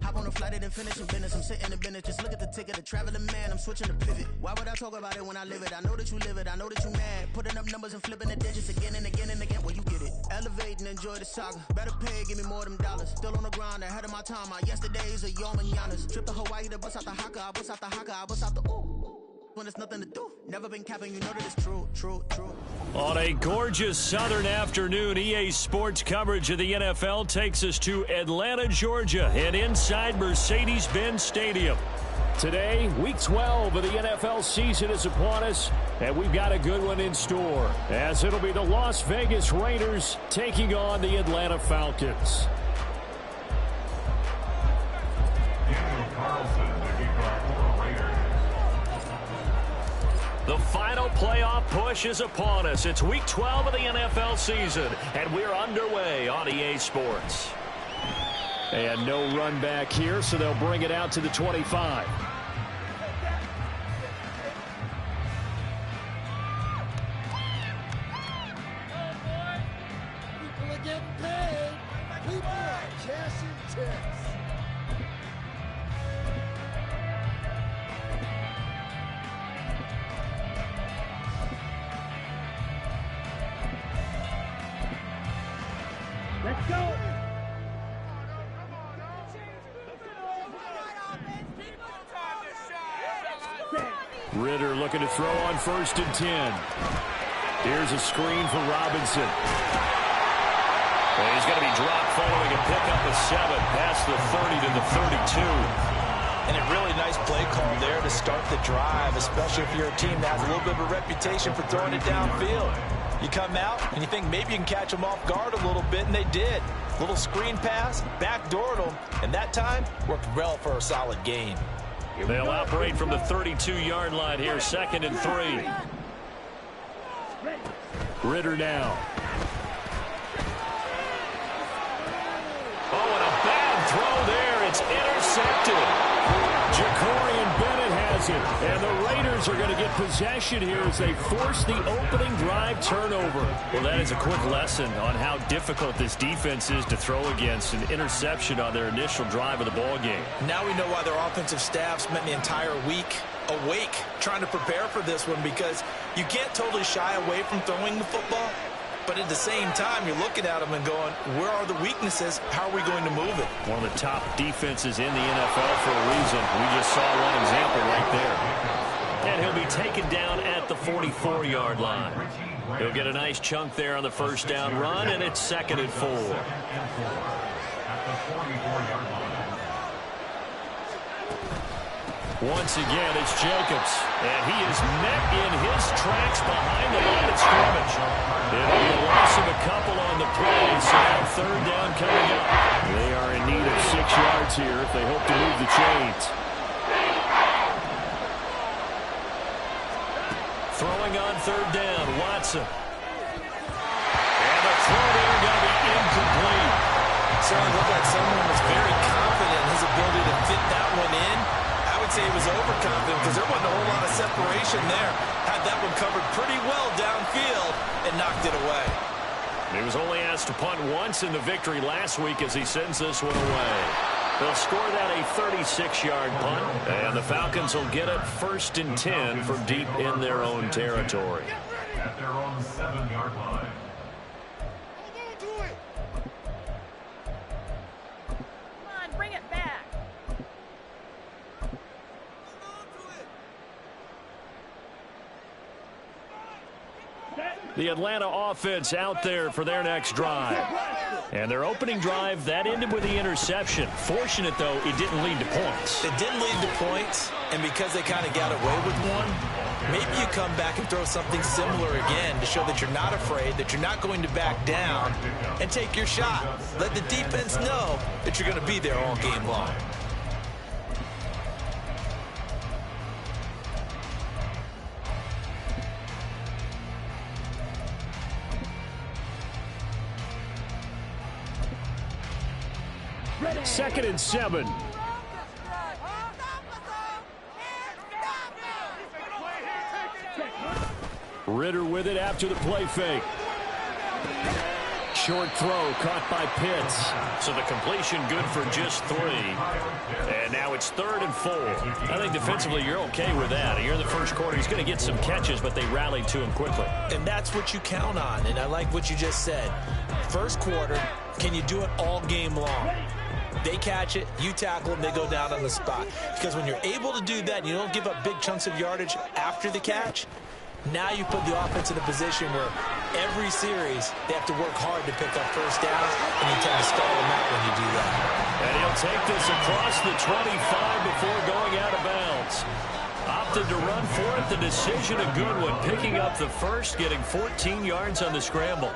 Hop on a flight and then finish in business. I'm sitting in business, just look at the ticket. A traveling man, I'm switching to pivot. Why would I talk about it when I live it? I know that you live it, I know that you mad. Putting up numbers and flipping the digits again and again and again. Well, you get it. Elevate and enjoy the saga. Better pay, give me more than dollars. Still on the grind, ahead of my time. My yesterdays are your mananas. Trip to Hawaii to bust out the haka. I bust out the haka, I bust out the ooh. When there's nothing to do. Never been capping, you know that it's true. On a gorgeous southern afternoon, EA Sports coverage of the NFL takes us to Atlanta, Georgia, and inside Mercedes-Benz Stadium. Today, Week 12 of the NFL season is upon us, and we've got a good one in store, as it'll be the Las Vegas Raiders taking on the Atlanta Falcons. The final playoff push is upon us. It's Week 12 of the NFL season, and we're underway on EA Sports. And no run back here, so they'll bring it out to the 25. People are getting paid. People are cashing checks. Let's go. Ritter looking to throw on 1st and 10. Here's a screen for Robinson. And he's going to be dropped following a pickup of 7 past the 30 to the 32. And a really nice play call there to start the drive, especially if you're a team that has a little bit of a reputation for throwing it downfield. You come out and you think maybe you can catch them off guard a little bit, and they did. Little screen pass, backdoored them, and that time worked well for a solid gain. They'll operate from the 32-yard line here, 2nd and 3. Ritter now. Oh, and a bad throw there. It's intercepted. Jacorian Bennett has it, and the Raiders are going to get possession here as they force the opening drive turnover. Well, that is a quick lesson on how difficult this defense is to throw against. An interception on their initial drive of the ball game. Now we know why their offensive staff spent the entire week awake trying to prepare for this one, because you can't totally shy away from throwing the football. But at the same time, you're looking at them and going, where are the weaknesses? How are we going to move it? One of the top defenses in the NFL for a reason. We just saw one example right there. And he'll be taken down at the 44-yard line. He'll get a nice chunk there on the first down run, and it's 2nd and 4. Once again, it's Jacobs, and he is met in his tracks behind the line of scrimmage. It'll be a loss of a couple on the play, so now 3rd down coming up. They are in need of 6 yards here if they hope to move the chains. Throwing on 3rd down, Watson. And the throw there going to be incomplete. Certainly looked like someone was very confident in his ability to fit that one in. I would say he was overconfident because there wasn't a whole lot of separation there. Had that one covered pretty well downfield and knocked it away. He was only asked to punt once in the victory last week as he sends this one away. They'll score that a 36-yard punt, and the Falcons will get it 1st and 10 from deep in their own territory. At their own 7-yard line. The Atlanta offense out there for their next drive. And their opening drive, that ended with the interception. Fortunate, though, it didn't lead to points. It didn't lead to points, and because they kind of got away with one, maybe you come back and throw something similar again to show that you're not afraid, that you're not going to back down, and take your shot. Let the defense know that you're going to be there all game long. Second and 7. Ritter with it after the play fake. Short throw caught by Pitts. So the completion good for just 3. And now it's 3rd and 4. I think defensively you're okay with that. Here in the first quarter, he's going to get some catches, but they rallied to him quickly. And that's what you count on, and I like what you just said. First quarter, can you do it all game long? They catch it, you tackle them, they go down on the spot. Because when you're able to do that and you don't give up big chunks of yardage after the catch, now you put the offense in a position where every series they have to work hard to pick up first downs, and you tend to stall them out when you do that. And he'll take this across the 25 before going out of bounds. Opted to run for it. The decision a good one. Picking up the first, getting 14 yards on the scramble.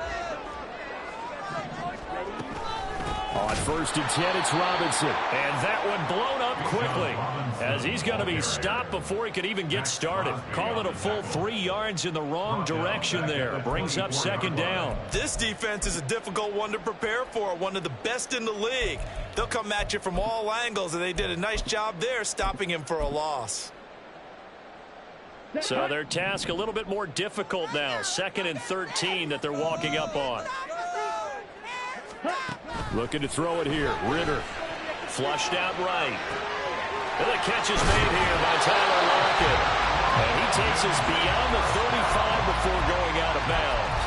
On 1st and 10, it's Robinson. And that one blown up quickly as he's going to be stopped before he could even get started. Call it a full 3 yards in the wrong direction there. Brings up 2nd down. This defense is a difficult one to prepare for, one of the best in the league. They'll come at you from all angles, and they did a nice job there stopping him for a loss. So their task a little bit more difficult now. 2nd and 13 that they're walking up on. Looking to throw it here. Ritter. Flushed out right. And the catch is made here by Tyler Lockett. And he takes us beyond the 35 before going out of bounds.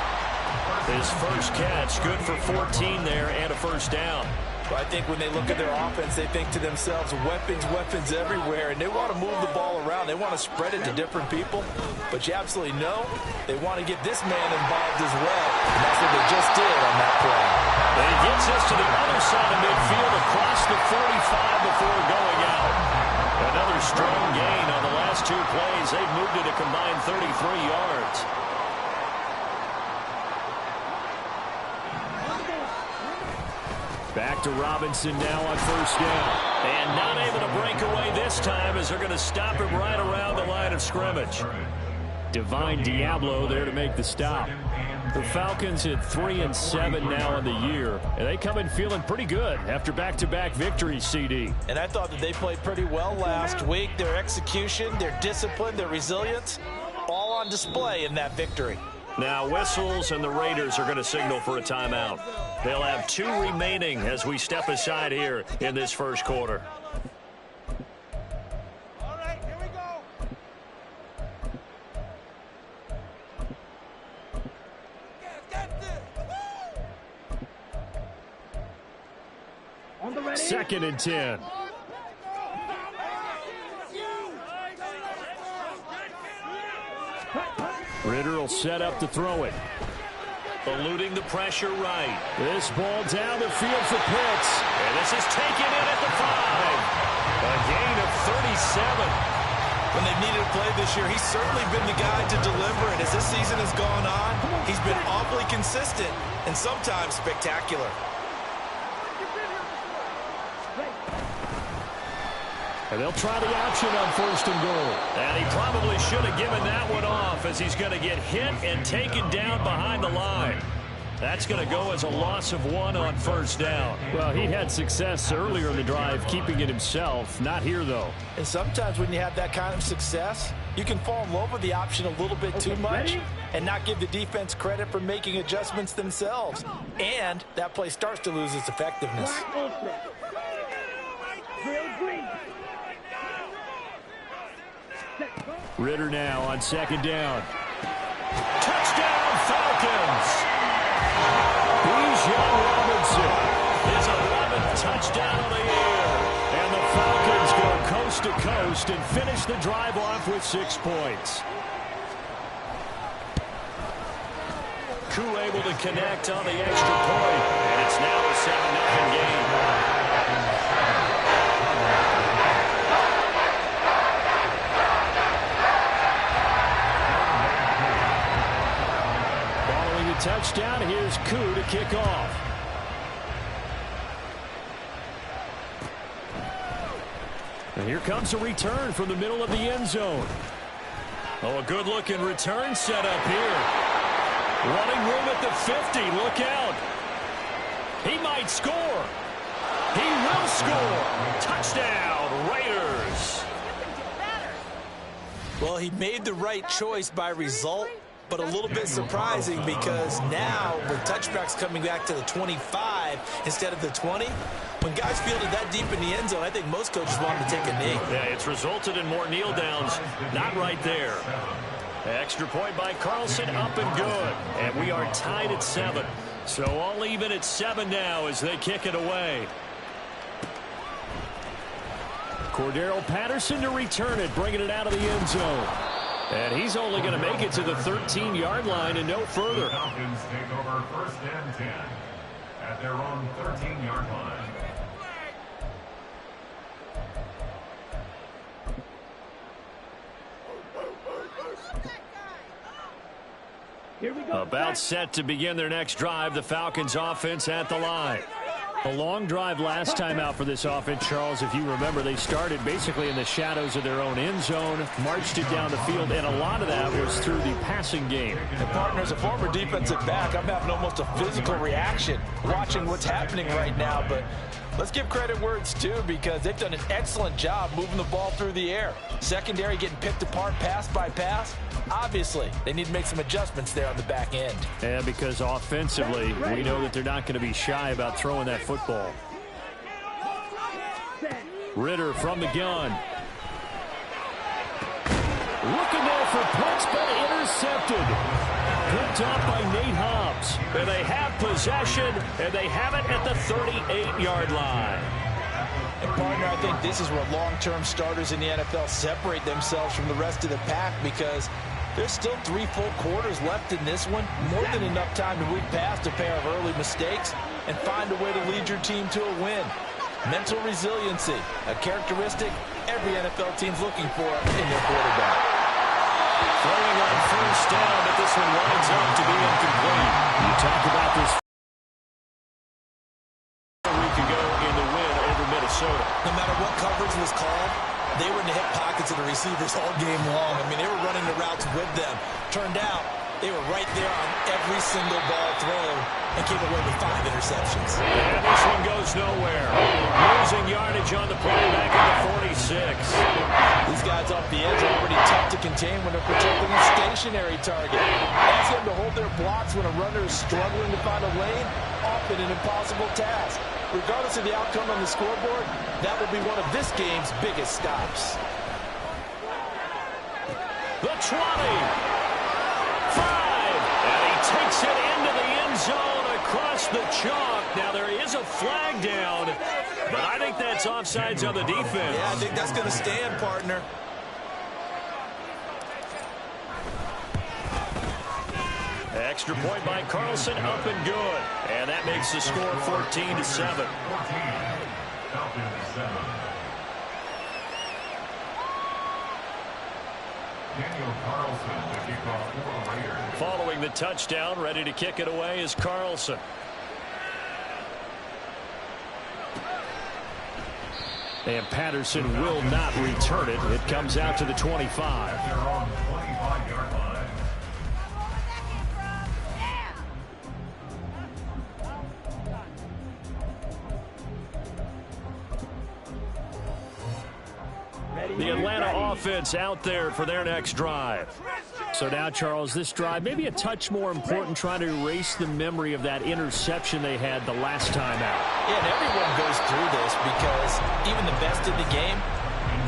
His first catch, good for 14 there and a first down. But I think when they look at their offense, they think to themselves, weapons, weapons everywhere, and they want to move the ball around. They want to spread it to different people. But you absolutely know they want to get this man involved as well, and that's what they just did on that play. And he gets us to the other side of midfield across the 45 before going out. Another strong gain on the last 2 plays. They've moved it a combined 33 yards. Back to Robinson now on 1st down. And not able to break away this time as they're going to stop him right around the line of scrimmage. Divine Diablo there to make the stop. The Falcons at 3-7 now on the year. And they come in feeling pretty good after back-to-back victories, CD. And I thought that they played pretty well last week. Their execution, their discipline, their resilience, all on display in that victory. Now whistles and the Raiders are going to signal for a timeout. They'll have 2 remaining as we step aside here in this first quarter. All right, here we go. On the ready. 2nd and 10. Ritter will set up to throw it. Eluding the pressure right. This ball down the field for Pitts. And this is taken in at the 5. A gain of 37. When they've needed a play this year, he's certainly been the guy to deliver. And as this season has gone on, he's been awfully consistent and sometimes spectacular. And they'll try the option on 1st and goal. And he probably should have given that one off as he's going to get hit and taken down behind the line. That's going to go as a loss of 1 on 1st down. Well, he had success earlier in the drive keeping it himself. Not here, though. And sometimes when you have that kind of success, you can fall in love with the option a little bit too much and not give the defense credit for making adjustments themselves. And that play starts to lose its effectiveness. Ritter now on 2nd down. Touchdown, Falcons! Bijan Robinson, his 11th touchdown of the year. And the Falcons go coast to coast and finish the drive off with 6 points. Koo able to connect on the extra point, and it's now a 7-0 game. Touchdown. Here's Koo to kick off. And here comes a return from the middle of the end zone. Oh, a good-looking return set up here. Running room at the 50. Look out. He might score. He will score. Touchdown, Raiders. Well, he made the right choice by result, but a little bit surprising because now with touchbacks coming back to the 25 instead of the 20, when guys fielded that deep in the end zone, I think most coaches want them to take a knee. Yeah, it's resulted in more kneel downs. Not right there. Extra point by Carlson, up and good. And we are tied at 7. So all even at 7 now as they kick it away. Cordero Patterson to return it, bringing it out of the end zone. And he's only going to make it to the 13-yard line and no further. The Falcons take over 1st and 10 at their own 13-yard line. About set to begin their next drive, the Falcons offense at the line. A long drive last time out for this offense, Charles. If you remember, they started basically in the shadows of their own end zone, marched it down the field, and a lot of that was through the passing game. And partner, as a former defensive back, I'm having almost a physical reaction watching what's happening right now. But let's give credit where it's due because they've done an excellent job moving the ball through the air. Secondary getting picked apart pass by pass. Obviously, they need to make some adjustments there on the back end. And because offensively, we know that they're not going to be shy about throwing that football. Ritter from the gun. Looking there for Pitts, but intercepted. Picked up by Nate Hobbs. And they have possession, and they have it at the 38-yard line. And partner, I think this is where long-term starters in the NFL separate themselves from the rest of the pack because there's still 3 full quarters left in this one. More than enough time to move past a pair of early mistakes and find a way to lead your team to a win. Mental resiliency, a characteristic every NFL team's looking for in their quarterback. Throwing on 1st down, but this one winds up to be incomplete. You talk about this a week ago in the win over Minnesota. No matter what coverage was called, they were in the hip pockets of the receivers all game long. I mean, they were running the routes with them. Turned out, they were right there on every single ball thrown and came away with 5 interceptions. And this one goes nowhere. Losing yardage on the play back at the 46. These guys off the edge are already tough to contain when they're protecting a stationary target. Ask them to hold their blocks when a runner is struggling to find a lane, often an impossible task. Regardless of the outcome on the scoreboard, that will be one of this game's biggest stops. The 20. 5. And he takes it into the end zone across the chalk. Now there is a flag down, but I think that's offsides on the defense. Yeah, I think that's going to stand, partner. Extra point by Carlson, up and good. And that makes the score 14-7. 14. Falcons 7. Daniel Carlson to kick off for the Raiders. Following the touchdown, ready to kick it away is Carlson. And Patterson will not return it. It comes out to the 25. At their own 25-yard line. The Atlanta offense out there for their next drive. So now, Charles, this drive maybe a touch more important, trying to erase the memory of that interception they had the last time out. Yeah, and everyone goes through this because even the best in the game,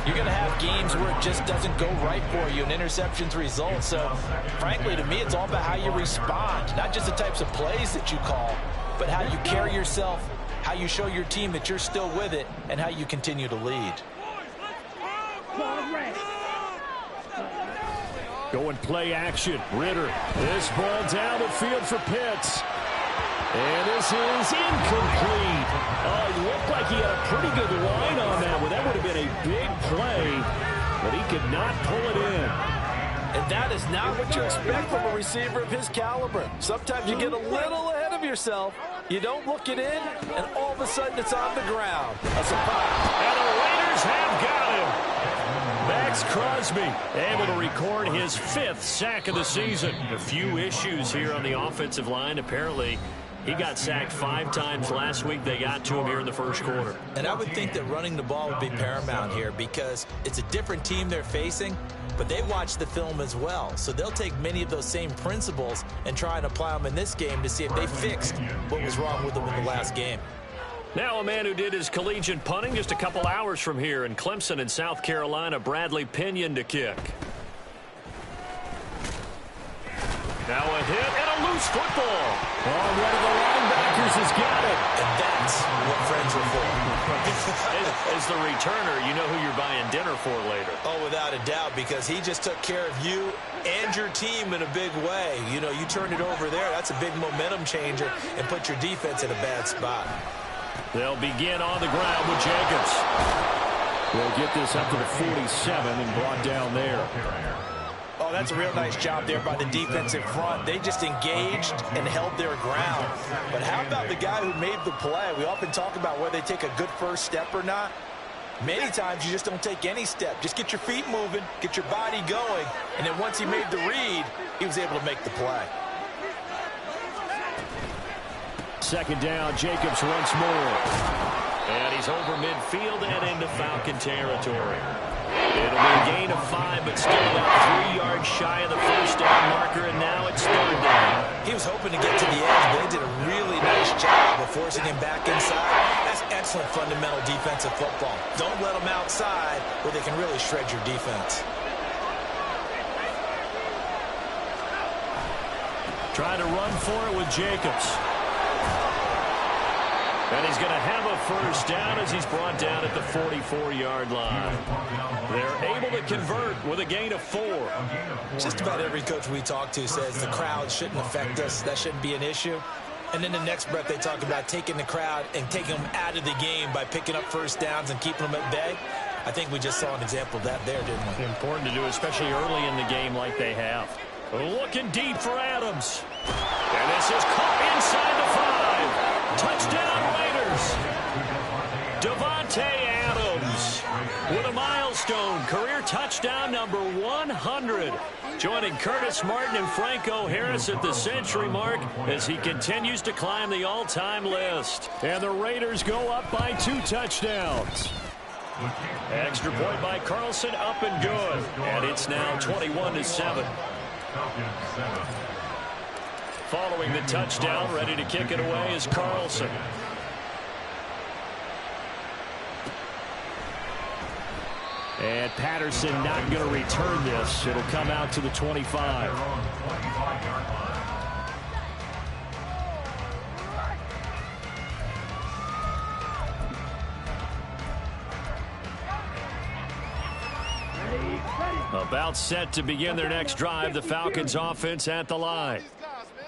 you're going to have games where it just doesn't go right for you and interceptions result. So, frankly, to me, it's all about how you respond, not just the types of plays that you call, but how you carry yourself, how you show your team that you're still with it, and how you continue to lead. Going play action. Ritter. This ball down the field for Pitts. And this is incomplete. Oh, it looked like he had a pretty good line on that one. That would have been a big play, but he could not pull it in. And that is not what you expect from a receiver of his caliber. Sometimes you get a little ahead of yourself. You don't look it in, and all of a sudden it's on the ground. A surprise. And the Raiders have got him. Max Crosby able to record his 5th sack of the season. A few issues here on the offensive line. Apparently, He got sacked 5 times last week. They got to him here in the first quarter. And I would think that running the ball would be paramount here because it's a different team they're facing, but they watch the film as well. So they'll take many of those same principles and try and apply them in this game to see if they fixed what was wrong with them in the last game. Now a man who did his collegiate punting just a couple hours from here in Clemson in South Carolina, Bradley Pinion to kick. Now a hit and a loose football. Oh, one of the linebackers has got it. And that's what friends are for. As the returner, you know who you're buying dinner for later. Oh, without a doubt, because he just took care of you and your team in a big way. You know, you turned it over there. That's a big momentum changer and put your defense in a bad spot. They'll begin on the ground with Jacobs. They'll get this up to the 47 and brought down there. Oh, that's a real nice job there by the defensive front. They just engaged and held their ground. But how about the guy who made the play? We often talk about whether they take a good first step or not. Many times you just don't take any step. Just get your feet moving, get your body going, and then once he made the read, he was able to make the play. Second down, Jacobs once more. And he's over midfield and into Falcon territory. It'll be a gain of 5, but still about 3 yards shy of the first down marker, and now it's third down. He was hoping to get to the edge, but they did a really nice job of forcing him back inside. That's excellent fundamental defensive football. Don't let them outside where they can really shred your defense. Trying to run for it with Jacobs. And he's going to have a first down as he's brought down at the 44-yard line. They're able to convert with a gain of 4. Just about every coach we talk to says the crowd shouldn't affect us. That shouldn't be an issue. And in the next breath, they talk about taking the crowd and taking them out of the game by picking up first downs and keeping them at bay. I think we just saw an example of that there, didn't we? Important to do, especially early in the game like they have. Looking deep for Adams. And this is caught inside the 5. Touchdown Raiders. Davante Adams with a milestone career touchdown number 100. Joining Curtis Martin and Franco Harris at the century mark as he continues to climb the all-time list. And the Raiders go up by 2 touchdowns. Extra point by Carlson, up and good. And it's now 21-7. Following the touchdown, ready to kick it away is Carlson. And Patterson not going to return this. It'll come out to the 25. About set to begin their next drive, the Falcons offense at the line.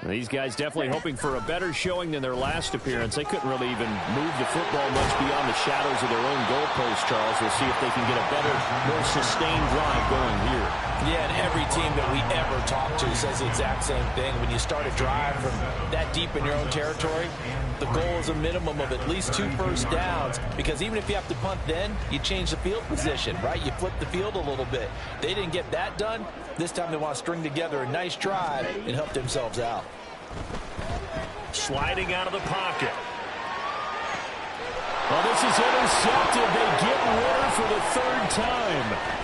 These guys definitely hoping for a better showing than their last appearance. They couldn't really even move the football much beyond the shadows of their own goalpost, Charles. We'll see if they can get a better, more sustained drive going here. Yeah, and every team that we ever talk to says the exact same thing. When you start a drive from that deep in your own territory, the goal is a minimum of at least 2 first downs, because even if you have to punt then, you change the field position, right? You flip the field a little bit. They didn't get that done. This time they want to string together a nice drive and help themselves out. Sliding out of the pocket. Well, this is intercepted. They get Ritter for the 3rd time.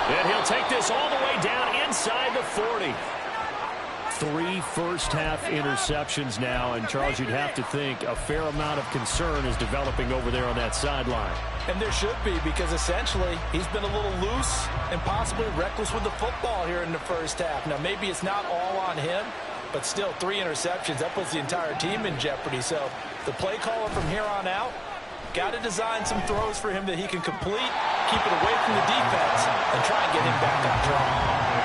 And he'll take this all the way down inside the 40. 3 first-half interceptions now, and Charles, you'd have to think a fair amount of concern is developing over there on that sideline. And there should be, because essentially he's been a little loose and possibly reckless with the football here in the first half. Now, maybe it's not all on him, but still 3 interceptions. That puts the entire team in jeopardy. So the play caller from here on out got to design some throws for him that he can complete, keep it away from the defense, and try and get him back on track.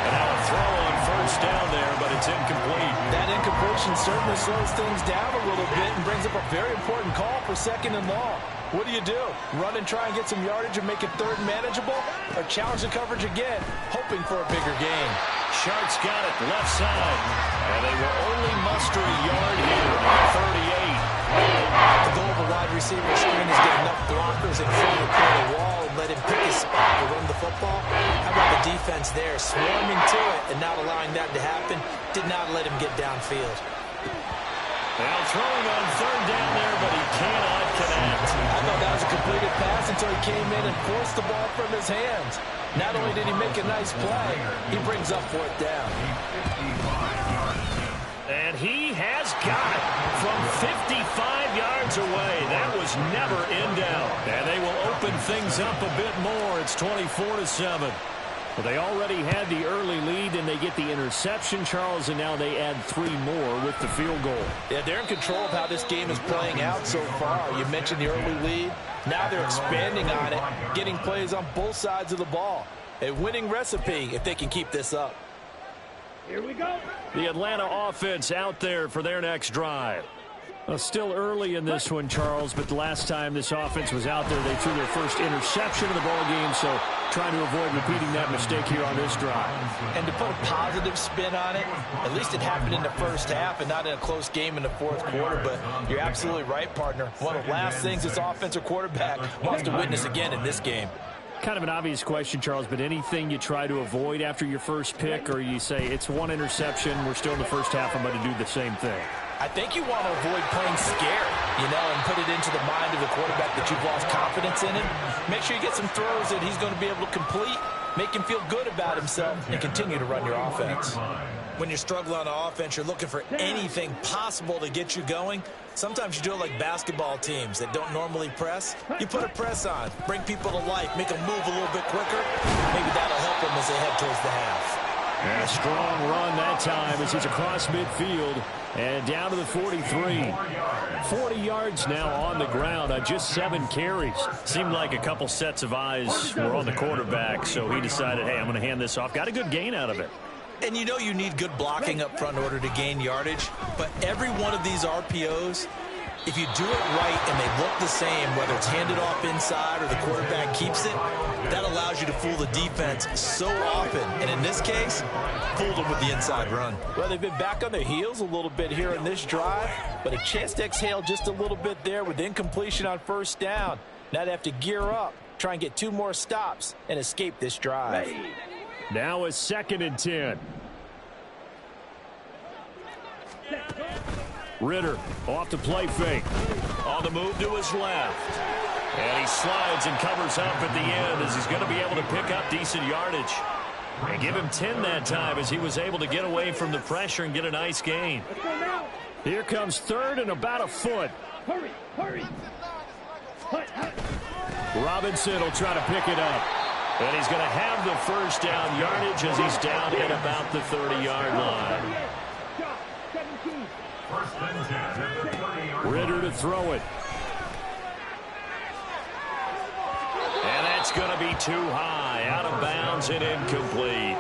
And now a throw on first down there, but it's incomplete. That incompletion certainly slows things down a little bit and brings up a very important call for 2nd and long. What do? Run and try and get some yardage and make it 3rd manageable, or challenge the coverage again, hoping for a bigger gain? Sharks got it left side, and they will only muster a yard here at 38. The goal of a wide receiver screen is get enough blockers in front of the wall and let him pick his spot to run the football. How about the defense there, swarming to it and not allowing that to happen. Did not let him get downfield. Now throwing on third down there, but he cannot connect. I thought that was a completed pass until he came in and forced the ball from his hands. Not only did he make a nice play, he brings up fourth down. And he has got it from 55 yards away. That was never in doubt. And they will open things up a bit more. It's 24-7. Well, they already had the early lead, and they get the interception, Charles, and now they add 3 more with the field goal. Yeah, they're in control of how this game is playing out so far. You mentioned the early lead. Now they're expanding on it, getting plays on both sides of the ball. A winning recipe if they can keep this up. Here we go. The Atlanta offense out there for their next drive. Well, still early in this one, Charles, but the last time this offense was out there, they threw their first interception of the ball game, so trying to avoid repeating that mistake here on this drive. And to put a positive spin on it, at least it happened in the first half and not in a close game in the fourth quarter, but you're absolutely right, partner. One of the last things this offensive quarterback wants to witness again in this game. Kind of an obvious question, Charles, but anything you try to avoid after your first pick, or you say it's one interception, we're still in the first half, I'm going to do the same thing? I think you want to avoid playing scary, and put it into the mind of the quarterback that you've lost confidence in him. Make sure you get some throws that he's going to be able to complete, make him feel good about himself, and continue to run your offense. When you're struggling on offense, you're looking for anything possible to get you going. Sometimes you do it like basketball teams that don't normally press. You put a press on, bring people to life, make them move a little bit quicker. Maybe that'll help them as they head towards the half. And a strong run that time as he's across midfield and down to the 43. 40 yards now on the ground on just 7 carries. Seemed like a couple sets of eyes were on the quarterback, so he decided, hey, I'm going to hand this off. Got a good gain out of it. And you need good blocking up front in order to gain yardage, but every one of these RPOs, if you do it right and they look the same, whether it's handed off inside or the quarterback keeps it, that allows you to fool the defense so often. And in this case, fooled them with the inside run. Well, they've been back on their heels a little bit here in this drive, but a chance to exhale just a little bit there with incompletion on first down. Now they have to gear up, try and get 2 more stops, and escape this drive. Now a 2nd and 10. Ritter off to play fake. On the move to his left. And he slides and covers up at the end as he's going to be able to pick up decent yardage. And give him 10 that time as he was able to get away from the pressure and get a nice gain. Here comes 3rd and about a foot. Hurry, hurry. Robinson will try to pick it up. And he's going to have the first down yardage as he's down at about the 30-yard line. Ritter to throw it. And that's going to be too high, out of bounds and incomplete.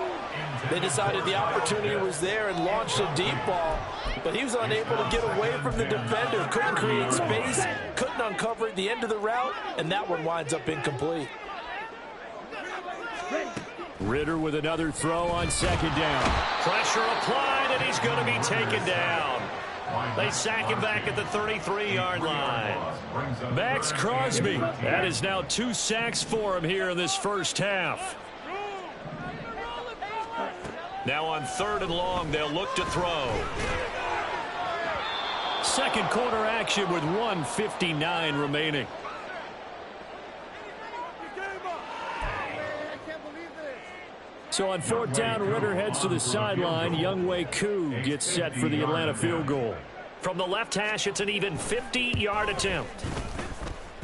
They decided the opportunity was there and launched a deep ball, but he was unable to get away from the defender. Couldn't create space, couldn't uncover the end of the route, and that one winds up incomplete. Ritter with another throw on 2nd down. Pressure applied, and he's going to be taken down. They sack him back at the 33-yard line. Max Crosby. That is now 2 sacks for him here in this first half. Now on 3rd and long, they'll look to throw. Second quarter action with 1:59 remaining. So on 4th down, Ritter heads to the sideline. Younghoe Koo gets set for the Atlanta field goal. From the left hash, it's an even 50-yard attempt.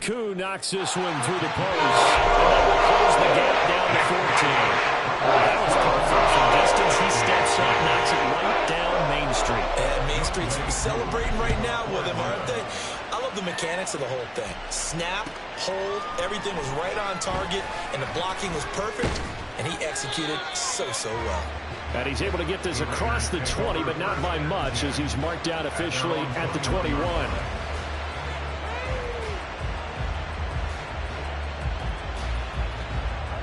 Koo knocks this one through the post. And that will close the gap down to 14. That was perfect from distance. He steps up, knocks it right down Main Street. And Main Street's celebrating right now with him, aren't they? I love the mechanics of the whole thing. Snap, hold, everything was right on target, and the blocking was perfect. And he executed so well. And he's able to get this across the 20, but not by much, as he's marked down officially at the 21.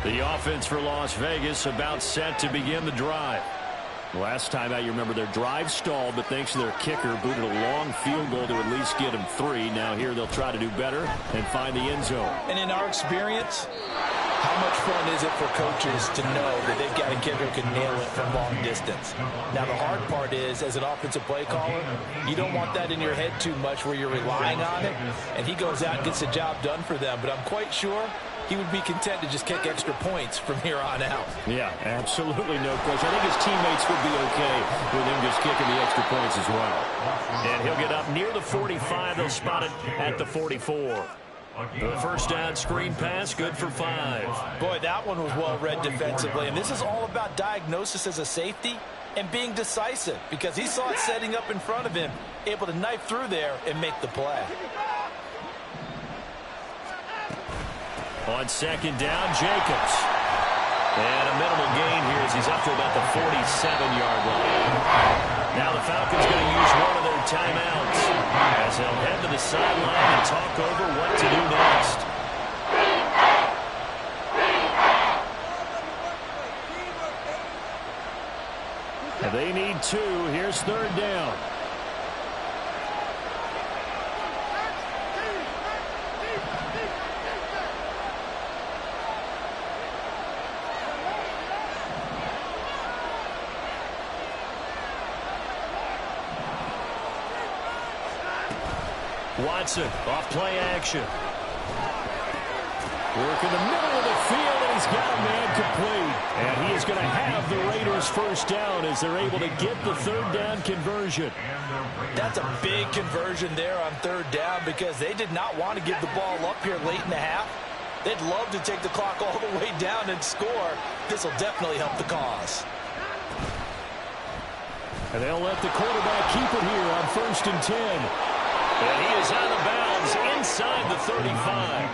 The offense for Las Vegas about set to begin the drive. Last time out, you remember their drive stalled, but thanks to their kicker, booted a long field goal to at least get them 3. Now here they'll try to do better and find the end zone. And in our experience, How much fun is it for coaches to know that they've got a kid who can nail it from long distance? Now, the hard part is, as an offensive play caller, you don't want that in your head too much where you're relying on it, and he goes out and gets the job done for them. But I'm quite sure he would be content to just kick extra points from here on out. Yeah, absolutely no question. I think his teammates would be okay with him just kicking the extra points as well. And he'll get up near the 45. They'll spot it at the 44. The first down screen pass, good for 5. Boy, that one was well read defensively. And this is all about diagnosis as a safety and being decisive, because he saw it setting up in front of him, able to knife through there and make the play. On second down, Jacobs. And a minimal gain here as he's up to about the 47-yard line. Now the Falcons going to use one of their timeouts as they'll head to the sideline and talk over what to do next. They need 2. Here's third down. Watson off play action. Work in the middle of the field, and he's got a man complete. And he is going to have the Raiders first down as they're able to get the third down conversion. That's a big conversion there on third down, because they did not want to give the ball up here late in the half. They'd love to take the clock all the way down and score. This will definitely help the cause. And they'll let the quarterback keep it here on 1st and 10. And he is out of bounds inside the 35.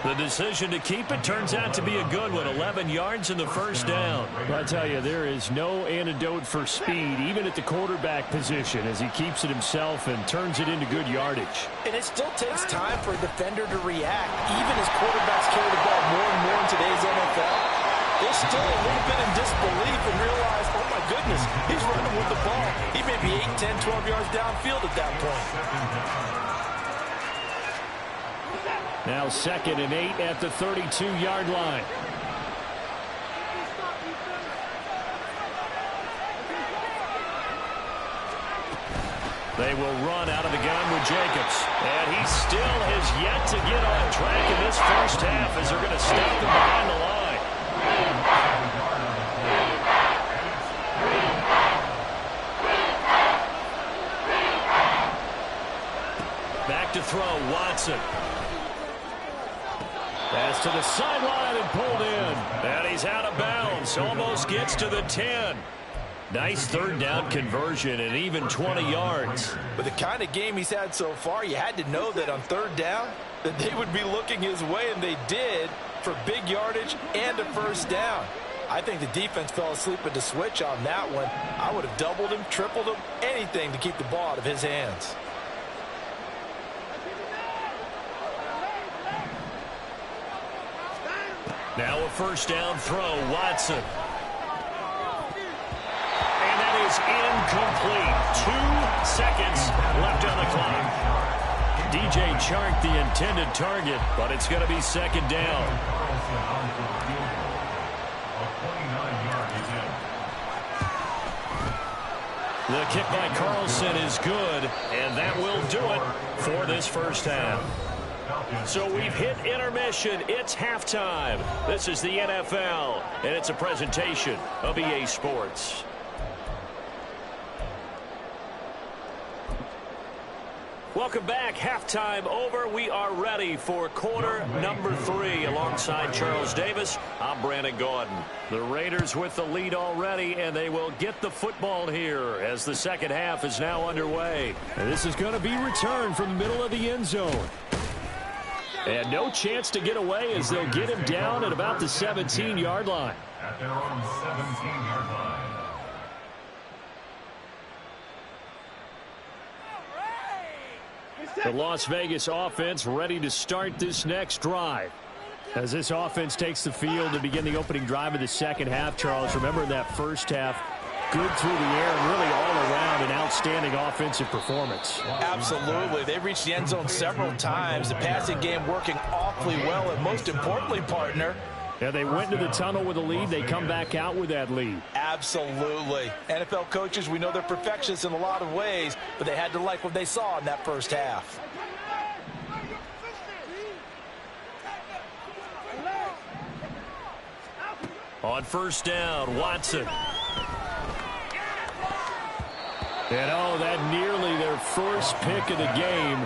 The decision to keep it turns out to be a good one. 11 yards in the first down. I tell you, there is no antidote for speed, even at the quarterback position, as he keeps it himself and turns it into good yardage. And it still takes time for a defender to react. Even as quarterbacks carry the ball more and more in today's NFL, they're still a little bit in disbelief and realize, oh my goodness, he's running with the ball. He may be 8, 10, 12 yards downfield at that point. Now 2nd and 8 at the 32-yard line. They will run out of the gun with Jacobs. And he still has yet to get on track in this first half as they're going to stop him behind the line. Back to throw, Watson. Pass to the sideline and pulled in. And he's out of bounds. Almost gets to the 10. Nice third down conversion and even 20 yards. With the kind of game he's had so far, you had to know that on third down that they would be looking his way, and they did, for big yardage and a first down. I think the defense fell asleep at the switch on that one. I would have doubled him, tripled him, anything to keep the ball out of his hands. Now a first down throw, Watson. And that is incomplete. 2 seconds left on the clock. DJ Chark the intended target, but it's going to be second down. The kick by Carlson is good, and that will do it for this first half. So we've hit intermission. It's halftime. This is the NFL, and it's a presentation of EA Sports. Welcome back. Halftime over. We are ready for quarter number 3. Alongside Charles Davis, I'm Brandon Gaudin. The Raiders with the lead already, and they will get the football here as the second half is now underway. And this is going to be returned from the middle of the end zone. And no chance to get away as they'll get him down at about the 17-yard line. At their own 17-yard line. The Las Vegas offense ready to start this next drive. As this offense takes the field to begin the opening drive of the second half, Charles, remember that first half, good through the air and really all around an outstanding offensive performance. Absolutely. They reached the end zone several times. The passing game working awfully well, and most importantly, partner, Yeah, they went into the tunnel with a lead. They come back out with that lead. Absolutely. NFL coaches, we know they're perfectionists in a lot of ways, but they had to like what they saw in that first half. On first down, Watson. And that nearly their first pick of the game,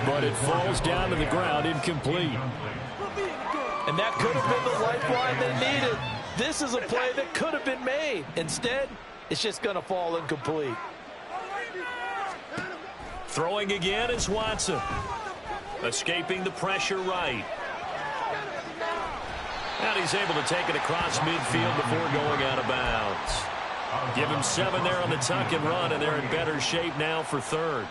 but it falls down to the ground incomplete. And that could have been the lifeline they needed. This is a play that could have been made. Instead, it's just going to fall incomplete. Throwing again is Watson. Escaping the pressure right. And he's able to take it across midfield before going out of bounds. Give him 7 there on the tuck and run, and they're in better shape now for third.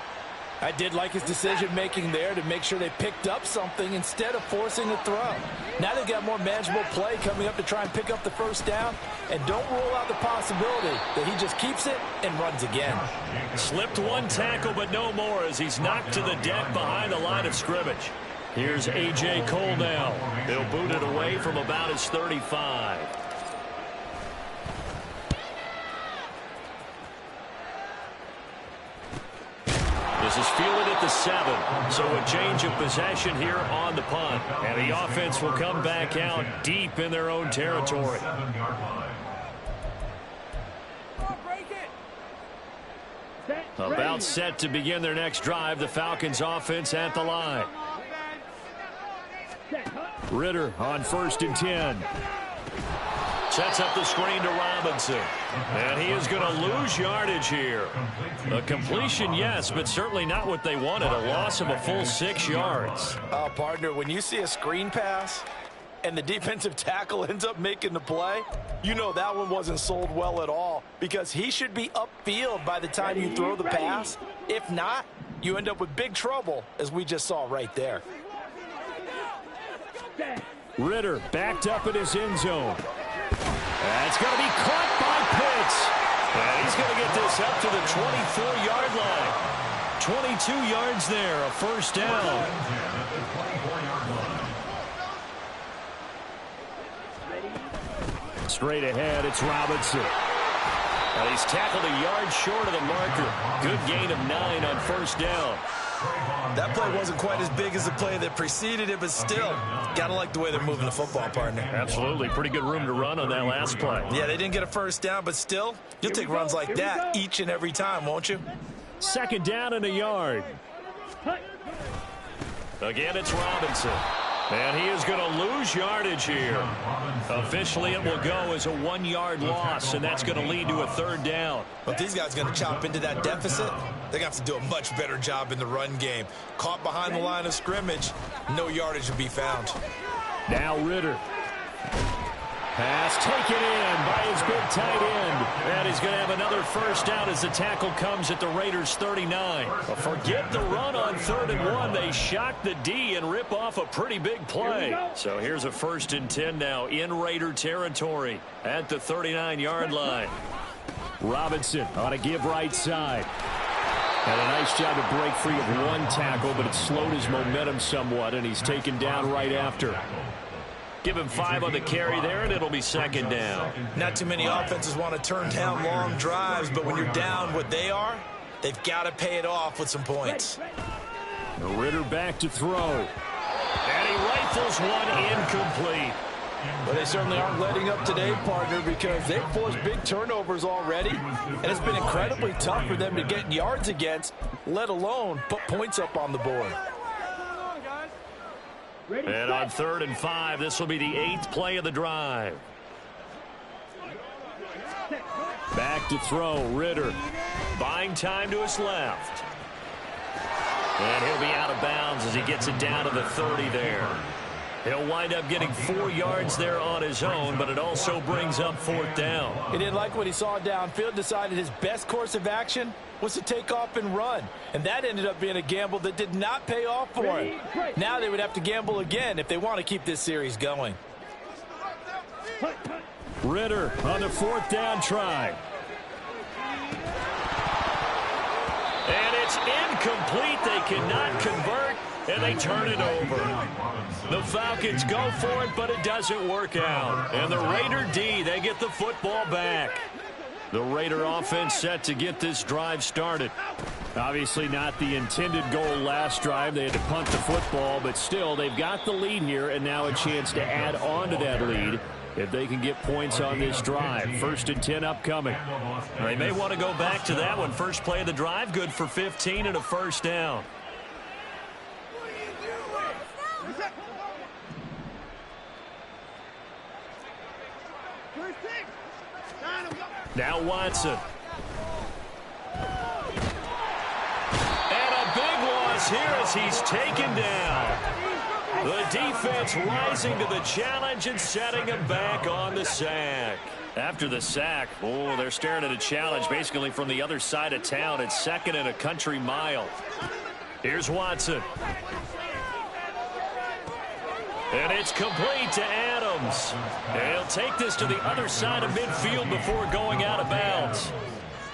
I did like his decision-making there to make sure they picked up something instead of forcing a throw. Now they've got more manageable play coming up to try and pick up the first down, and don't rule out the possibility that he just keeps it and runs again. Slipped one tackle, but no more as he's knocked to the deck behind the line of scrimmage. Here's A.J. Cole now. He'll boot it away from about his 35. This is fielded at the 7. So a change of possession here on the punt. And the offense will come back out deep in their own territory. About set to begin their next drive. The Falcons offense at the line. Ritter on 1st and 10. Sets up the screen to Robinson. And he is going to lose yardage here. A completion, yes, but certainly not what they wanted. A loss of a full 6 yards. Partner, when you see a screen pass and the defensive tackle ends up making the play, you know that one wasn't sold well at all, because he should be upfield by the time you throw the pass. If not, you end up with big trouble, as we just saw right there. Ritter backed up in his end zone. That's going to be caught by Pitts. And he's going to get this up to the 24-yard line. 22 yards there, a first down. Straight ahead, it's Robinson. And he's tackled a yard short of the marker. Good gain of 9 on first down. That play wasn't quite as big as the play that preceded it, but still, gotta like the way they're moving the football, partner. Absolutely. Pretty good room to run on that last play. Yeah, they didn't get a first down, but still, you'll take runs like that each and every time, won't you? 2nd down and a yard. Again, it's Robinson. And he is going to lose yardage here. Officially, it will go as a 1-yard loss, and that's going to lead to a 3rd down. But these guys are going to chop into that deficit. They're going to have to do a much better job in the run game. Caught behind the line of scrimmage, no yardage will be found. Now Ritter. Pass taken in by his big tight end. And he's going to have another first down as the tackle comes at the Raiders' 39. But forget the run on 3rd and 1. They shock the D and rip off a pretty big play. So here's a 1st and 10 now in Raider territory at the 39-yard line. Robinson on a give right side. And a nice job to break free of one tackle, but it slowed his momentum somewhat, and he's taken down right after. Give him 5 on the carry there, and it'll be 2nd down. Not too many offenses want to turn down long drives, but when you're down what they are, they've got to pay it off with some points. Ritter back to throw. And he rifles one incomplete. Well, they certainly aren't letting up today, partner, because they've forced big turnovers already, and it's been incredibly tough for them to get yards against, let alone put points up on the board. And on 3rd and 5, this will be the 8th play of the drive. Back to throw, Ritter. Buying time to his left. And he'll be out of bounds as he gets it down to the 30 there. He'll wind up getting 4 yards there on his own, but it also brings up 4th down. He didn't like what he saw downfield, decided his best course of action was to take off and run. And that ended up being a gamble that did not pay off for him. Now they would have to gamble again if they want to keep this series going. Ritter on the 4th down try. And it's incomplete. They cannot convert. and they turn it over. The Falcons go for it, but it doesn't work out. And the Raider D, they get the football back. The Raider offense set to get this drive started. Obviously not the intended goal last drive. They had to punt the football, but still they've got the lead here and now a chance to add on to that lead if they can get points on this drive. 1st and 10 upcoming. They may want to go back to that one. First play of the drive, good for 15 and a first down. Now Watson. And a big loss here as he's taken down. The defense rising to the challenge and setting him back on the sack. After the sack, they're staring at a challenge basically from the other side of town. It's 2nd and a country mile. Here's Watson. And it's complete to Adams. And he'll take this to the other side of midfield before going out of bounds.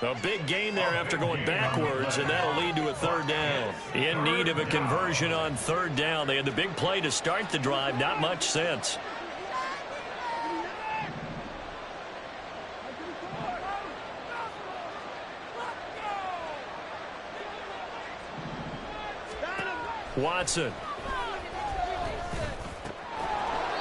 A big gain there after going backwards, and that'll lead to a 3rd down. In need of a conversion on 3rd down. They had the big play to start the drive, not much sense. Watson.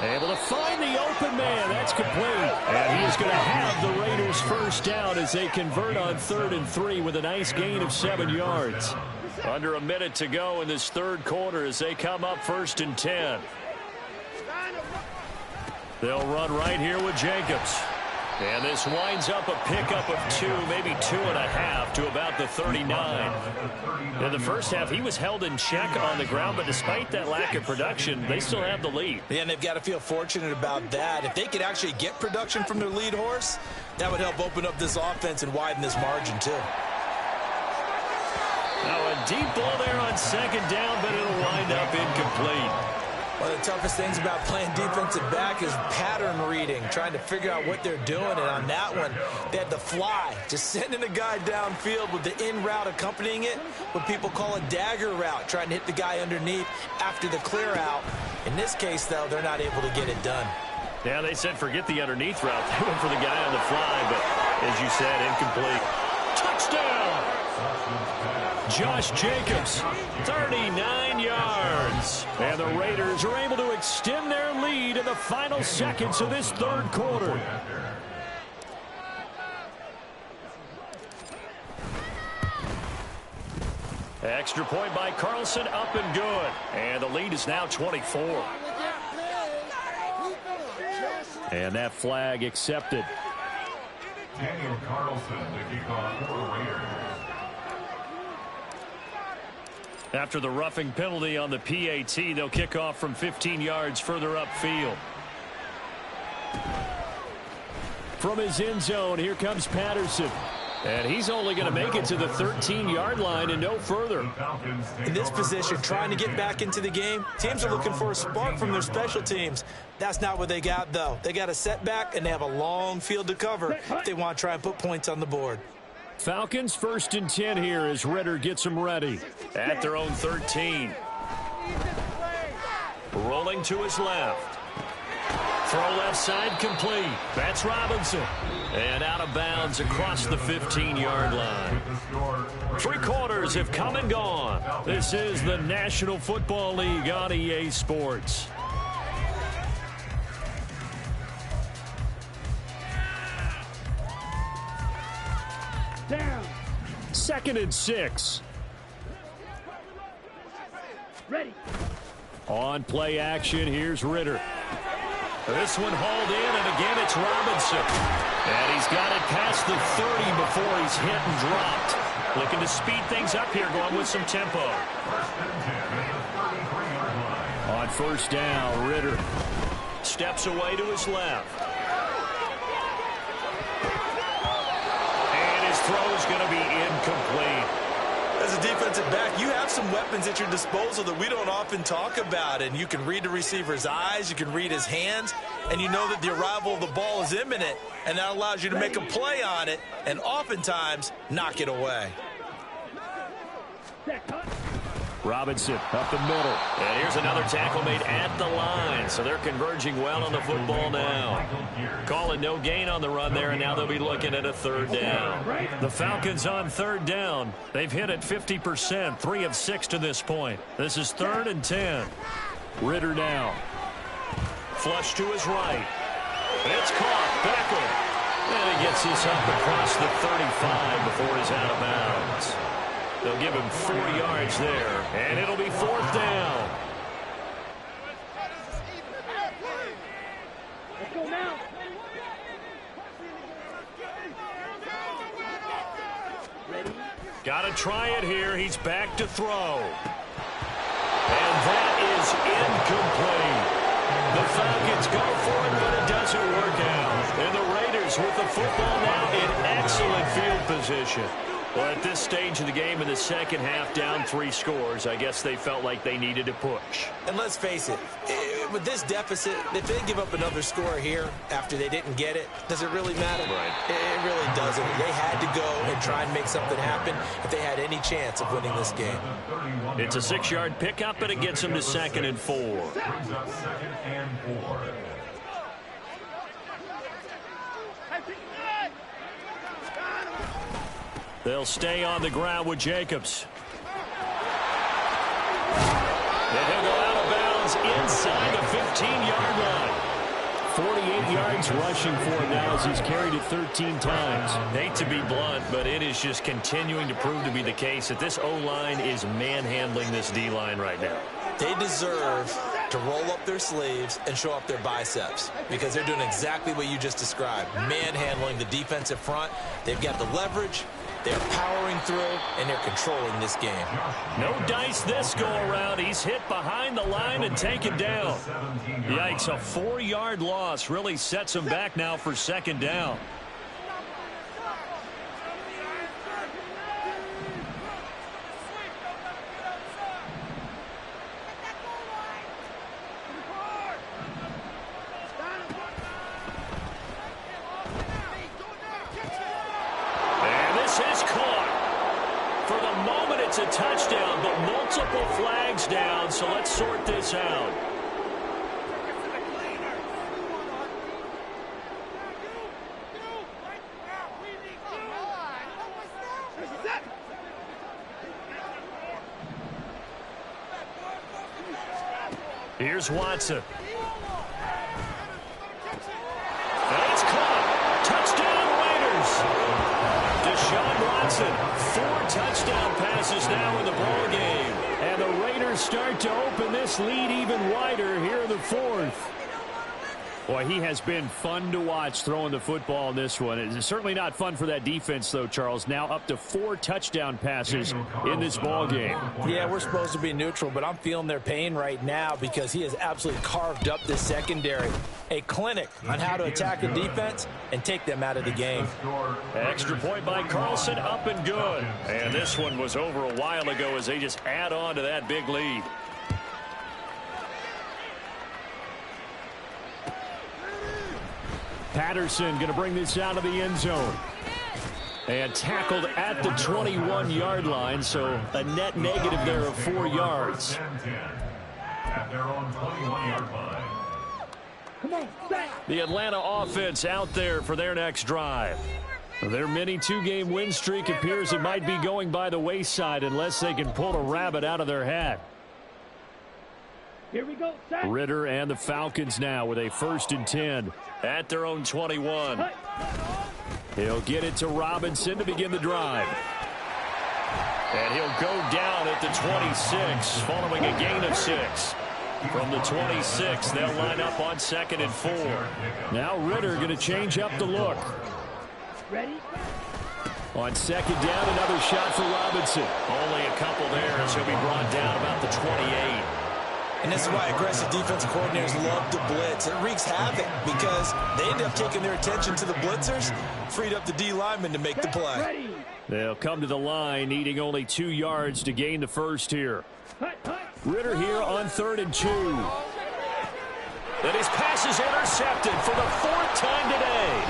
Able to find the open man. That's complete. And he is going to have the Raiders' first down as they convert on 3rd and 3 with a nice gain of 7 yards. Under a minute to go in this 3rd quarter as they come up 1st and 10. They'll run right here with Jacobs. And this winds up a pickup of 2, maybe 2.5 to about the 39. In the first half, he was held in check on the ground, but despite that lack of production, they still have the lead. Yeah, and they've got to feel fortunate about that. If they could actually get production from their lead horse, that would help open up this offense and widen this margin, too. Now a deep ball there on 2nd down, but it'll wind up incomplete. One of the toughest things about playing defensive back is pattern reading, trying to figure out what they're doing. And on that one, they had to fly, just sending a guy downfield with the in route accompanying it, what people call a dagger route, trying to hit the guy underneath after the clear out. In this case, though, they're not able to get it done. Yeah, they said forget the underneath route. They went for the guy on the fly, but as you said, incomplete. Touchdown! Josh Jacobs, 39 yards. And the Raiders are able to extend their lead in the final seconds of this 3rd quarter. Extra point by Carlson, up and good. And the lead is now 24. And that flag accepted. Daniel Carlson, the kickoff for the Raiders. After the roughing penalty on the PAT, they'll kick off from 15 yards further upfield. From his end zone, here comes Patterson. And he's only going to make it to the 13-yard line and no further. In this position, trying to get back into the game, teams are looking for a spark from their special teams. That's not what they got, though. They got a setback, and they have a long field to cover if they want to try and put points on the board. Falcons 1st and 10 here as Ritter gets them ready. At their own 13. Rolling to his left. Throw left side complete. That's Robinson. And out of bounds across the 15-yard line. 3 quarters have come and gone. This is the National Football League on EA Sports. Down. 2nd and 6. Ready. On play action, here's Ritter. This one hauled in, and again it's Robinson. And he's got it past the 30 before he's hit and dropped. Looking to speed things up here, going with some tempo. On 1st down, Ritter steps away to his left. And his throw is going to be incomplete. As a defensive back, you have some weapons at your disposal that we don't often talk about. And you can read the receiver's eyes, you can read his hands, and you know that the arrival of the ball is imminent, and that allows you to make a play on it and oftentimes knock it away. Robinson up the middle. And here's another tackle made at the line. So they're converging well on the football now. Call it no gain on the run there, and now they'll be looking at a third down. The Falcons on third down. They've hit it 50%, 3 of 6 to this point. This is 3rd and 10. Ritter now. Flush to his right. It's caught. Beckham. And he gets this up across the 35 before he's out of bounds. They'll give him 4 yards there, and it'll be 4th down. Let's go now. Got to try it here. He's back to throw. And that is incomplete. The Falcons go for it, but it doesn't work out. And the Raiders with the football now in excellent field position. Well, at this stage of the game in the second half, down 3 scores, I guess they felt like they needed to push. And let's face it, with this deficit, if they give up another score here after they didn't get it, does it really matter? Right. It really doesn't. They had to go and try and make something happen if they had any chance of winning this game. It's a 6-yard pickup, and it gets them to 2nd and 4. Brings up 2nd and 4. They'll stay on the ground with Jacobs. And he'll go out of bounds inside the 15-yard line. 48 yards rushing for him now as he's carried it 13 times. Hate to be blunt, but it is just continuing to prove to be the case that this O-line is manhandling this D-line right now. They deserve to roll up their sleeves and show up their biceps because they're doing exactly what you just described, manhandling the defensive front. They've got the leverage. They're powering through, and they're controlling this game. No dice this go-around. He's hit behind the line and taken down. Yikes, a 4-yard loss really sets him back now for 2nd down. Is caught. For the moment, it's a touchdown, but multiple flags down, so let's sort this out. Here's Watson. And it's caught. Touchdown, Raiders. Deshaun Watson, 4 touchdown passes now in the ball game. And the Raiders start to open this lead even wider here in the 4th. Boy, he has been fun to watch throwing the football in this one. It's certainly not fun for that defense, though, Charles. Now up to 4 touchdown passes in this ball game. Yeah, we're supposed to be neutral, but I'm feeling their pain right now because he has absolutely carved up this secondary. A clinic on how to attack a defense and take them out of the game. Extra point by Carlson, up and good. And this one was over a while ago as they just add on to that big lead. Patterson going to bring this out of the end zone. And tackled at the 21-yard line, so a net negative there of 4 yards. At their own 21-yard line. Come on, back. The Atlanta offense out there for their next drive. Their mini 2-game win streak appears it might be going by the wayside unless they can pull a rabbit out of their hat. Here we go, set. Ritter and the Falcons now with a 1st and 10 at their own 21. He'll get it to Robinson to begin the drive. And he'll go down at the 26 following a gain of 6. From the 26, they'll line up on 2nd and 4. Now Ritter going to change up the look. Ready? On 2nd down, another shot for Robinson. Only a couple there as he'll be brought down about the 28. And this is why aggressive defensive coordinators love to blitz. It wreaks havoc because they end up taking their attention to the blitzers, freed up the D lineman to make the play. Ready. They'll come to the line, needing only 2 yards to gain the first here. Ritter here on 3rd and 2. And his pass is intercepted for the 4th time today.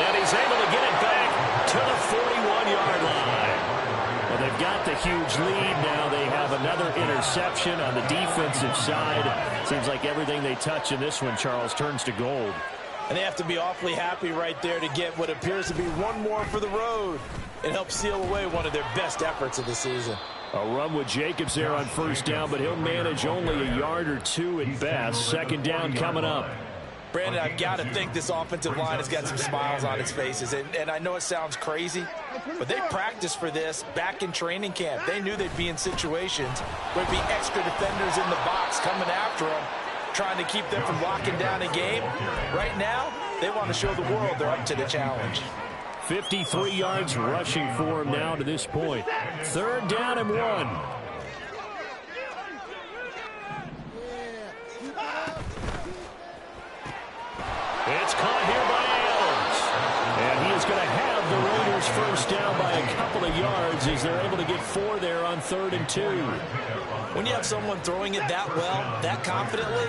And he's able to get it back to the 41-yard line. Well, they've got the huge lead now. They have another interception on the defensive side. Seems like everything they touch in this one, Charles, turns to gold. And they have to be awfully happy right there to get what appears to be one more for the road. It helps seal away one of their best efforts of the season. A run with Jacobs there on first down, but he'll manage only a yard or two at best. Second down coming up. Brandon, I've got to think this offensive line has got some smiles on its faces. And I know it sounds crazy, but they practiced for this back in training camp. They knew they'd be in situations where there'd be extra defenders in the box coming after them, trying to keep them from locking down a game. Right now, they want to show the world they're up to the challenge. 53 yards rushing for him now to this point. Third down and 1. It's caught here by Adams. And he is going to have the Raiders first down by a couple of yards as they're able to get 4 there on 3rd and 2. When you have someone throwing it that well, that confidently,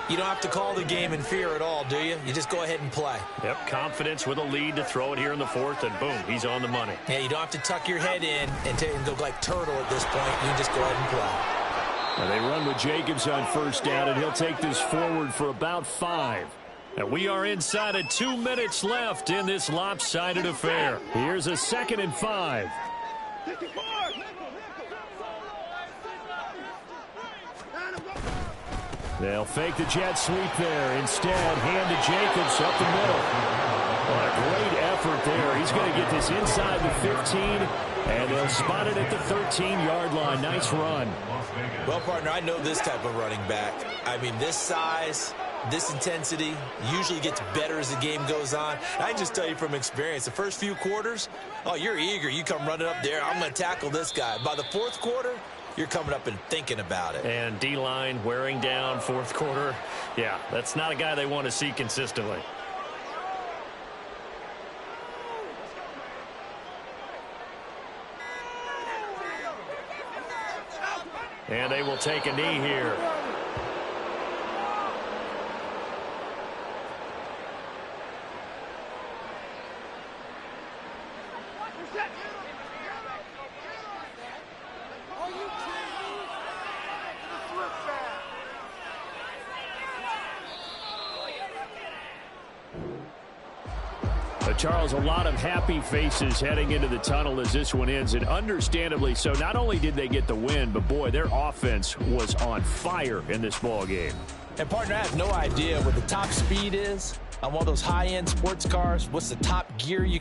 you don't have to call the game in fear at all, do you? You just go ahead and play. Yep, confidence with a lead to throw it here in the 4th, and boom, he's on the money. Yeah, you don't have to tuck your head in and go like turtle at this point. You can just go ahead and play. And they run with Jacobs on first down, and he'll take this forward for about 5. And we are inside of 2 minutes left in this lopsided affair. Here's a 2nd and 5. They'll fake the jet sweep there. Instead, hand to Jacobs up the middle. What a great effort there. He's going to get this inside the 15, and they'll spot it at the 13-yard line. Nice run. Well, partner, I know this type of running back. I mean, this size, this intensity usually gets better as the game goes on. I can just tell you from experience, the first few quarters, oh, you're eager. You come running up there. I'm going to tackle this guy. By the 4th quarter, you're coming up and thinking about it. And D-line wearing down 4th quarter. Yeah, that's not a guy they want to see consistently. And they will take a knee here. Charles, a lot of happy faces heading into the tunnel as this one ends, and understandably so. Not only did they get the win, but boy, their offense was on fire in this ball game. And partner, I have no idea what the top speed is on one of those high-end sports cars. What's the top gear you can